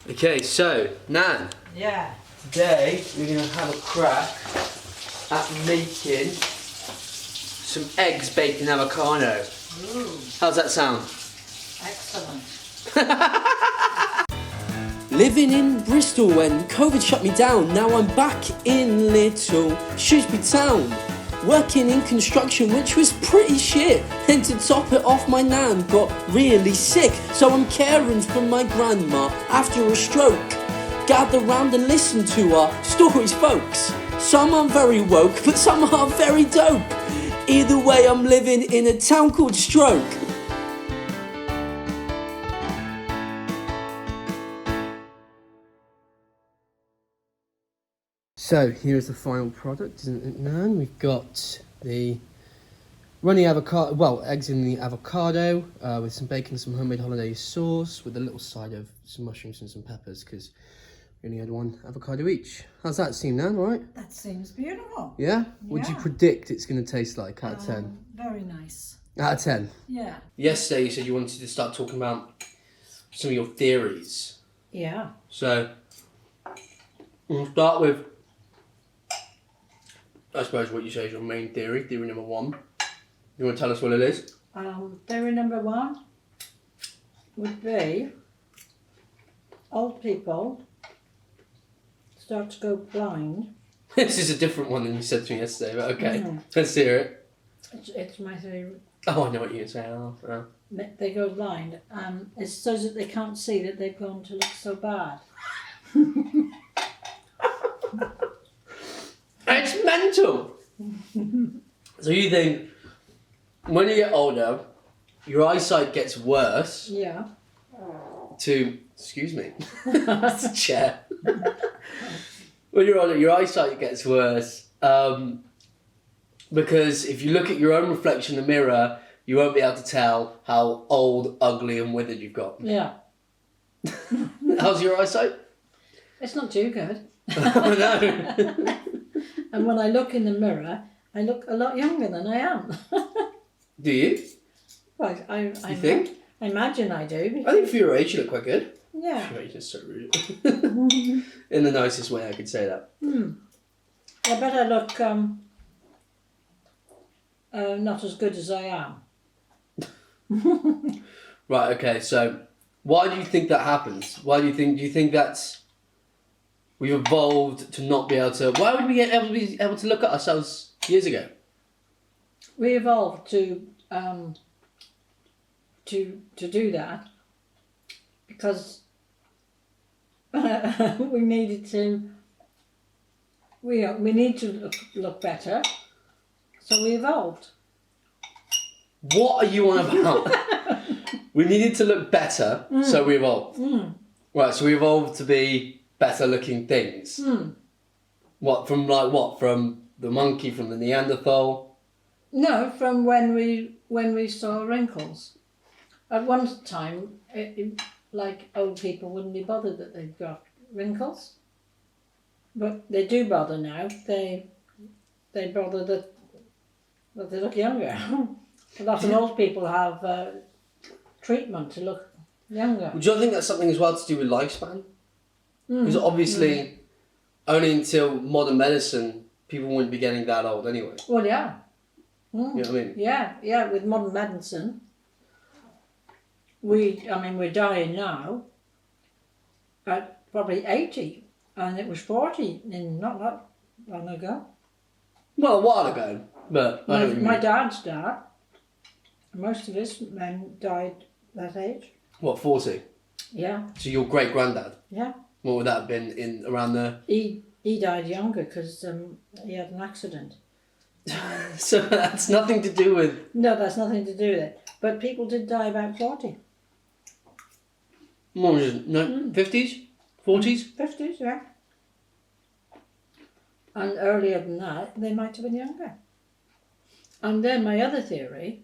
Okay, so, Nan. Yeah. Today, we're going to have a crack at making some eggs baked in avocado. Ooh. How's that sound? Excellent. Living in Bristol when COVID shut me down. Now I'm back in little Shrewsbury town, working in construction, which was pretty shit. And to top it off, my nan got really sick, so I'm caring for my grandma after a stroke. Gather round and listen to our stories, folks. Some are very woke, but some are very dope. Either way, I'm living in a town called Stroke. So, here's the final product, isn't it, Nan? We've got the runny avocado, well, eggs in the avocado, with some bacon, some homemade hollandaise sauce, with a little side of some mushrooms and some peppers, because we only had one avocado each. How's that seem, Nan? All right? That seems beautiful. Yeah? What do you Yeah. predict it's going to taste like out of 10? Very nice. Out of 10? Yeah. Yesterday you said you wanted to start talking about some of your theories. Yeah. So, we'll start with, I suppose, what you say is your main theory, theory number 1. You want to tell us what it is? Theory number 1 would be old people start to go blind. This is a different one than you said to me yesterday, but okay. Mm. Let's hear it. It's my theory. Oh, I know what you're saying. Oh. They go blind. It's so that they can't see that they've gone to look so bad. It's mental! So you think, when you get older, your eyesight gets worse Yeah. to... Excuse me. That's a chair. When you're older, your eyesight gets worse because if you look at your own reflection in the mirror, you won't be able to tell how old, ugly and withered you've got. Yeah. How's your eyesight? It's not too good. Oh, no. And when I look in the mirror, I look a lot younger than I am. Do you? Well, I think? I imagine I do. I think for your age you look quite good. Yeah. For your age is so rude. In the nicest way I could say that. I bet I look not as good as I am. Right, okay, so why do you think that happens? Do you think that's we've evolved to not be able to, why would we be able to look at ourselves years ago? We evolved to do that because we needed to. We need to look better, so we evolved. What are you on about? We needed to look better, so we evolved. Right, so we evolved to be better looking things. What, from the monkey, from the Neanderthal? No, from when we saw wrinkles. At one time, like old people wouldn't be bothered that they've got wrinkles, but they do bother now. They bother that they look younger. A lot of old people have treatment to look younger. Do you think that's something as well to do with lifespan? Because obviously, only until modern medicine, people wouldn't be getting that old anyway. Well, yeah. You know what I mean? Yeah. With modern medicine, we're dying now at probably 80, and it was 40 not that long ago. Well, a while ago, but I know what you My mean. dad's dad, most of his men died that age. What, 40? Yeah, So your great granddad? yeah. What would that have been in around the? He died younger because he had an accident. So that's nothing to do with. No, that's nothing to do with it. But people did die about 40. What was it? No, 50s, 40s. 50s, yeah. And earlier than that, they might have been younger. And then my other theory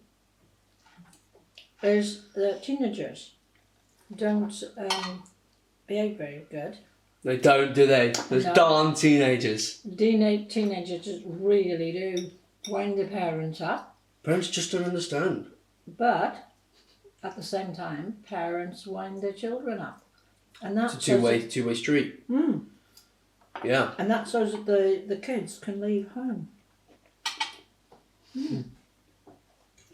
is that teenagers don't behave very good. They don't, do they? Those No. darn teenagers. Teenagers just really do wind their parents up, Parents just don't understand. but at the same time, parents wind their children up. And that's It's a two-way street. Yeah. And that's so that the kids can leave home.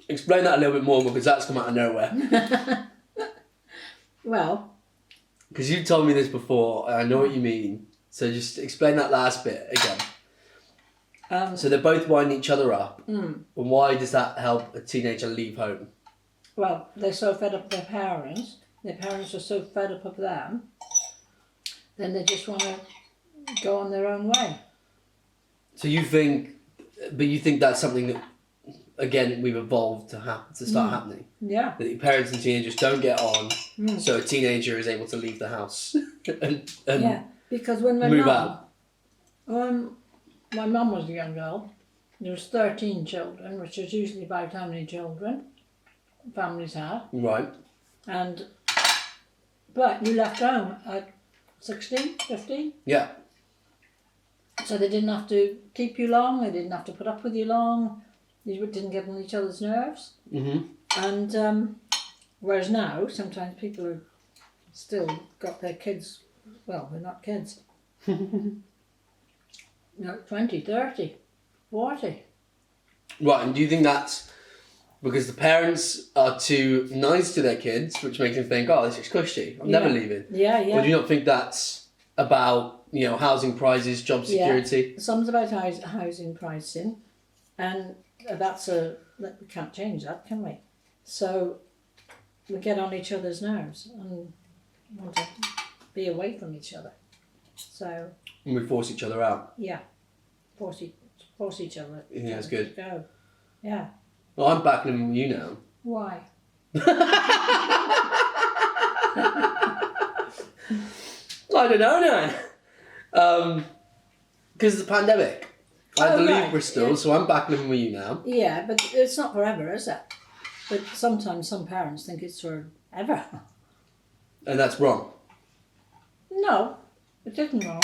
Explain that a little bit more, because that's come out of nowhere. Well, Because you told me this before, and I know what you mean. So just explain that last bit again. So they're both winding each other up. And why does that help a teenager leave home? well, they're so fed up with their parents. Their parents are so fed up of them. Then they just want to go on their own way. So you think that's something that, again, we've evolved to start happening? Yeah. That your parents and teenagers don't get on, so a teenager is able to leave the house and Yeah, because when my move mum, out. my mum was a young girl, there was 13 children, which is usually about how many children families have. Right. But you left home at 16, 15. Yeah. So they didn't have to keep you long, they didn't have to put up with you long, you didn't get on each other's nerves. And whereas now, sometimes people are still got their kids, well, they're not kids. 20, 30, 40. Right, and do you think that's because the parents are too nice to their kids, which makes them think, oh, this is cushy, I'm never leaving? Yeah, Or do you not think that's about, housing prices, job security? Yeah, some's about housing pricing, and we can't change that, can we? So we get on each other's nerves and want to be away from each other. So And we force each other out. yeah, force each other. Yeah, that's good. To go. Yeah. Well, I'm backing you now. Why? I don't know now. Because of the pandemic. I had to leave Bristol, so I'm backing him with you now. Yeah, but it's not forever, is it? But sometimes some parents think it's forever. And that's wrong. No, it isn't wrong.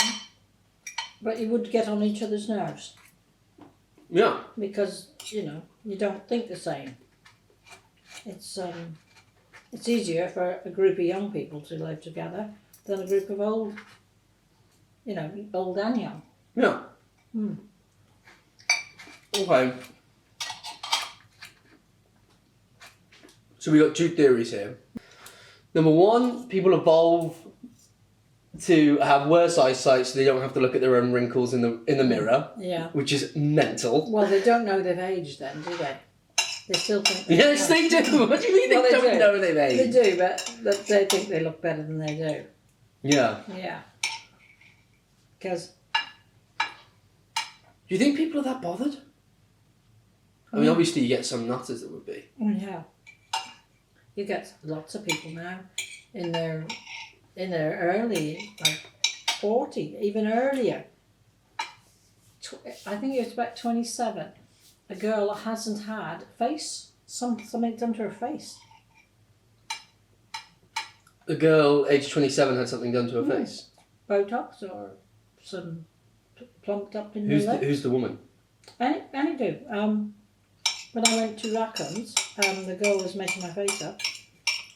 But you would get on each other's nerves Yeah. because, you don't think the same. It's easier for a group of young people to live together than a group of old and young. Yeah. Okay. So we got two theories here. Number one, people evolve to have worse eyesight so they don't have to look at their own wrinkles in the mirror. Yeah. Which is mental. Well, they don't know they've aged then, do they? They still think they Yes, they do. What do you mean they don't know they've aged? They do, but they think they look better than they do. Yeah. Yeah. Because... Do you think people are that bothered? I mean, obviously you get some nutters that would be. Yeah. You get lots of people now in their early, 40, even earlier. I think it's about 27. A girl hasn't had something done to her face. A girl aged 27 had something done to her face. Botox or some plumped up in the lip. Who's the woman? Any do. When I went to Rackham's, the girl was making my face up,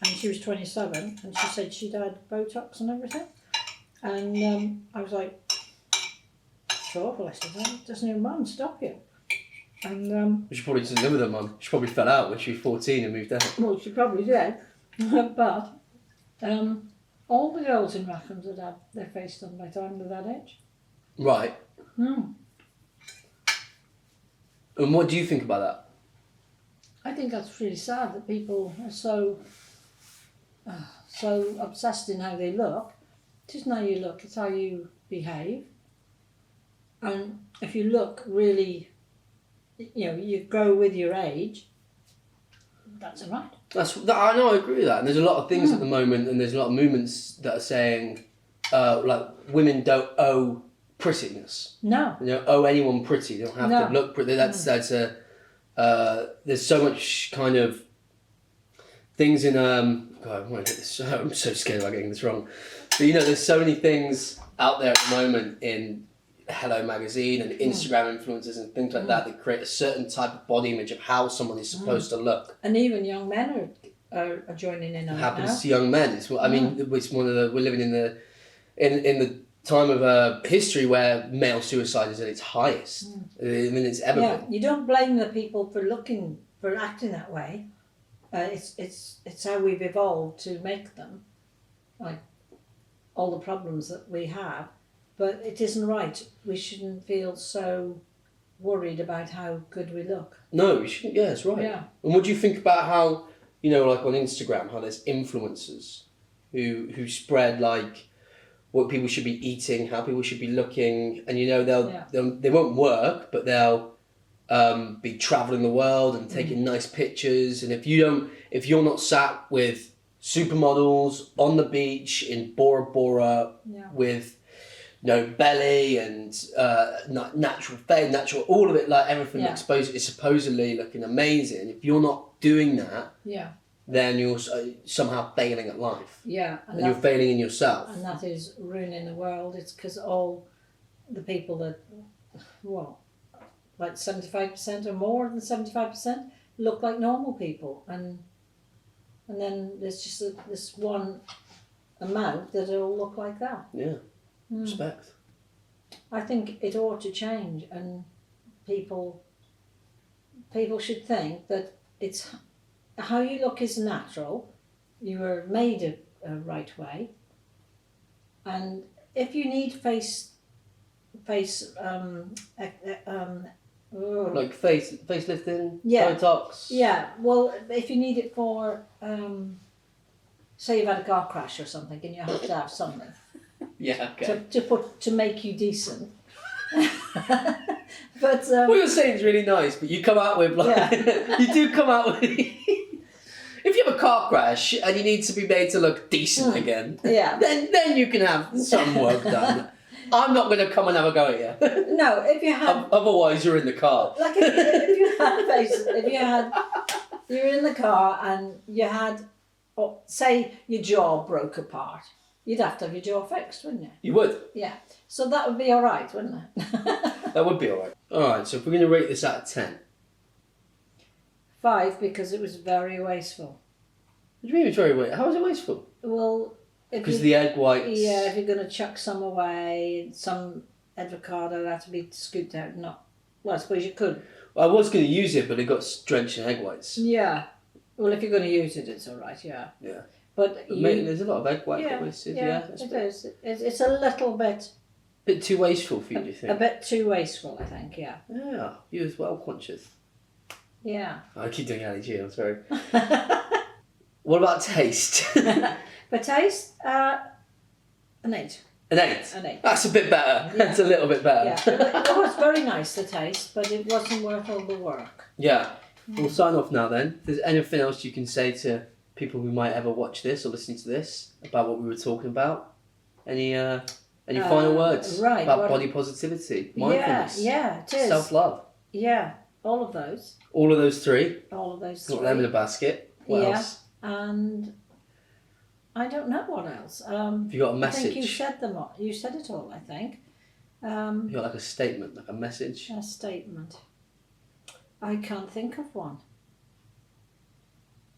and she was 27, and she said she'd had Botox and everything. And I was like, it's awful. I said, doesn't your mum stop you? And She probably didn't live with her mum. She probably fell out when she was 14 and moved out. well, she probably did. But all the girls in Rackham's had their face done by the time of that age. Right. Mm. And what do you think about that? I think that's really sad that people are so obsessed in how they look. It isn't how you look, it's how you behave. And if you look really, you grow with your age, that's all right. I know, I agree with that. And there's a lot of things at the moment, and there's a lot of movements that are saying, like, women don't owe prettiness. No. They don't owe anyone pretty. They don't have to look pretty. That's there's so much kind of things in God, I want to get this. I'm so scared about getting this wrong. But there's so many things out there at the moment in Hello Magazine and Instagram influencers and things like that create a certain type of body image of how someone is supposed to look. And even young men are are joining in on It it happens now. to young men. It's I mean, it's one of the we're living in the time of history where male suicide is at its highest. I mean, it's ever Yeah, been. you don't blame the people for acting that way. It's how we've evolved to make them, like all the problems that we have. But it isn't right. We shouldn't feel so worried about how good we look. No, you shouldn't. Yeah, that's right. Yeah. And what do you think about how, like on Instagram, how there's influencers who spread like what people should be eating, how people should be looking, and they won't work, but they'll be traveling the world and taking nice pictures. And if you're not sat with supermodels on the beach in Bora Bora with belly and natural face, natural, all of it, like everything exposed is supposedly looking amazing. If you're not doing that, then you're somehow failing at life. Yeah, and you're failing in yourself. And that is ruining the world. It's because all the people that, like 75% or more than 75% look like normal people, and then there's just this one amount that all look like that. Yeah. Respect. I think it ought to change, and people should think that it's how you look is natural. You were made a right way, and if you need like facelifting, Yeah. Botox. Yeah, well, if you need it for, say you've had a car crash or something, and you have to have something Yeah. Okay. to make you decent. But what you're saying is really nice, but you come out with like you do come out with. If you have a car crash and you need to be made to look decent again, then you can have some work done. I'm not going to come and have a go at you. No, if you had, otherwise you're in the car. like you're in the car and you had, say your jaw broke apart, you'd have to have your jaw fixed, wouldn't you? You would. Yeah. So that would be all right, wouldn't it? That would be all right. All right. So if we're going to rate this out of 10, 5, because it was very wasteful. what do you mean it's very wasteful? How is it wasteful? Well, Because of the egg whites. Yeah, if you're going to chuck some away, some avocado had to be scooped out. Well, I suppose you could. Well, I was going to use it, but it got drenched in egg whites. Yeah. Well, if you're going to use it, it's all right. Yeah. Yeah. But there's a lot of egg white got wasted. Yeah, it is. It's a little bit. Bit too wasteful for you, do you think? A bit too wasteful, I think. Yeah. Yeah, you as well conscious. Yeah. I keep doing Ali G, I'm sorry. What about taste? For taste, an 8. An 8? An 8. That's a bit better. Yeah. That's a little bit better. Yeah. It was very nice, the taste, but it wasn't worth all the work. Yeah. We'll sign off now then. If there's anything else you can say to people who might ever watch this or listen to this about what we were talking about? Any final words about body positivity, mindfulness? Yeah, it is. Self-love? Yeah, all of those. All of those 3? All of those Got 3. them in a basket. What else? And I don't know what else. Have you got a message? I think you said them all. You said it all, I think. You got like a statement, like a message? A statement. I can't think of one.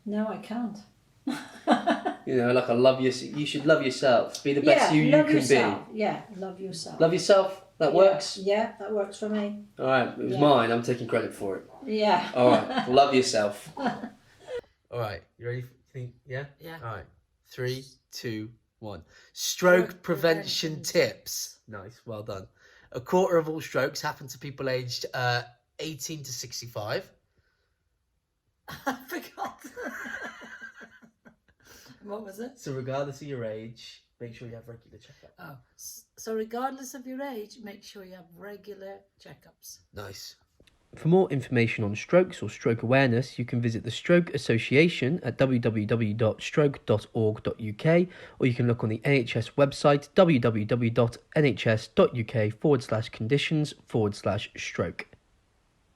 No, I can't. Like a love yourself. You should love yourself. Be the best you can yourself. Be. Yeah, love yourself. Love yourself? That works? Yeah, that works for me. All right, it was mine. I'm taking credit for it. Yeah. All right, love yourself. All right, you ready? Yeah? Yeah. All right, 3, 2, 1. Stroke prevention tips. Nice, well done. A quarter of all strokes happen to people aged 18 to 65. I forgot. What was it? So regardless of your age, make sure you have regular checkups. Oh, so regardless of your age, make sure you have regular checkups. Nice. For more information on strokes or stroke awareness, you can visit the Stroke Association at www.stroke.org.uk, or you can look on the NHS website www.nhs.uk/conditions/stroke.